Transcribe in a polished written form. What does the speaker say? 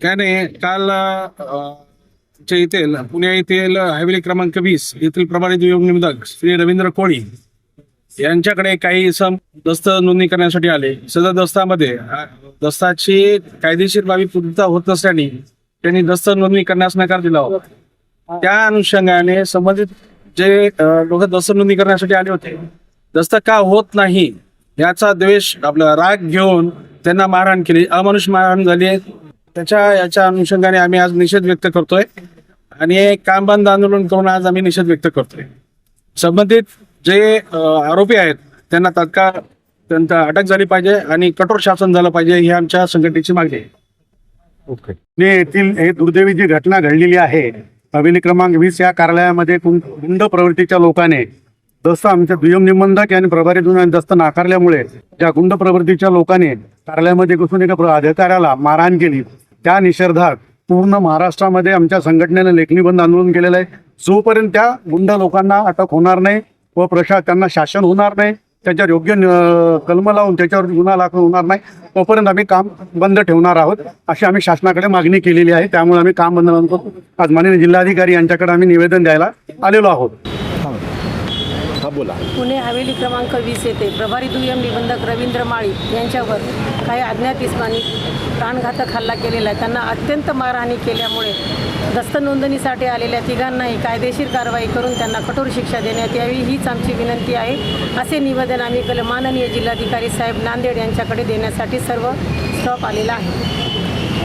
काय नाही, काल आमच्या इथे पुणे येथील हवेली क्रमांक 20 येथील प्रभारी दुय्यम निबंधक श्री रवींद्र कोळी यांच्याकडे काही इसम दस्त नोंदणी करण्यासाठी आले. सदर दस्तामध्ये दस्ताची कायदेशीर बाबी पूर्तता होत नसल्याने त्यांनी दस्त नोंदणी करण्यास नकार दिला होता. त्या अनुषंगाने संबंधित जे लोक दस्त नोंदणी करण्यासाठी आले होते, दस्त का होत नाही याचा द्वेष आपला राग घेऊन त्यांना मारहाण केली, अमानुष मारहाण झाली. याच्या अनुषंगाने आम्ही आज निषेध व्यक्त करतोय आणि काम बंद आंदोलन करून आज आम्ही निषेध व्यक्त करतोय. संबंधित जे आरोपी आहेत त्यांना तात्काळ त्यांना अटक झाली पाहिजे आणि कठोर शासन झालं पाहिजे, ही आमच्या संघटनेची मागणी आहे. ओके. येथील हे दुर्दैवी जी घटना घडलेली आहे, हवेली क्रमांक 20 या कार्यालयामध्ये गुंड प्रवृत्तीच्या लोकांनी दस्त आमच्या दुय्यम निबंधक आणि प्रभारी दुय्यम दस्त नाकारल्यामुळे ज्या गुंड प्रवृत्तीच्या लोकांनी कार्यालयामध्ये घुसून एका अधिकाऱ्याला मारहाण केली, त्या निषेधार्थ पूर्ण महाराष्ट्रामध्ये आमच्या संघटनेने लेखणी बंद आंदोलन केलेलं आहे. जोपर्यंत त्या गुंड लोकांना अटक होणार नाही व त्यांना शासन होणार नाही, त्याच्यावर योग्य कलम लावून त्याच्यावर गुन्हा दाखल होणार नाही, तोपर्यंत आम्ही काम बंद ठेवणार आहोत, अशी आम्ही शासनाकडे मागणी केलेली आहे. त्यामुळे आम्ही काम बंद करतो. आज माननीय जिल्हाधिकारी यांच्याकडे आम्ही निवेदन द्यायला आलेलो आहोत. बोला. पुणे हवेली क्रमांक 20 येथे प्रभारी दुय्यम निबंधक रवींद्र माळी यांच्यावर काही अज्ञात इस्मानी प्राणघातक हल्ला केलेला आहे. त्यांना अत्यंत मारहाणी केल्यामुळे दस्त नोंदणीसाठी आलेल्या तिघांनाही कायदेशीर कारवाई करून त्यांना कठोर शिक्षा देण्यात यावी, हीच आमची विनंती आहे. असे निवेदन आम्ही माननीय जिल्हाधिकारी साहेब नांदेड यांच्याकडे देण्यासाठी सर्व स्टॉप आलेला आहे.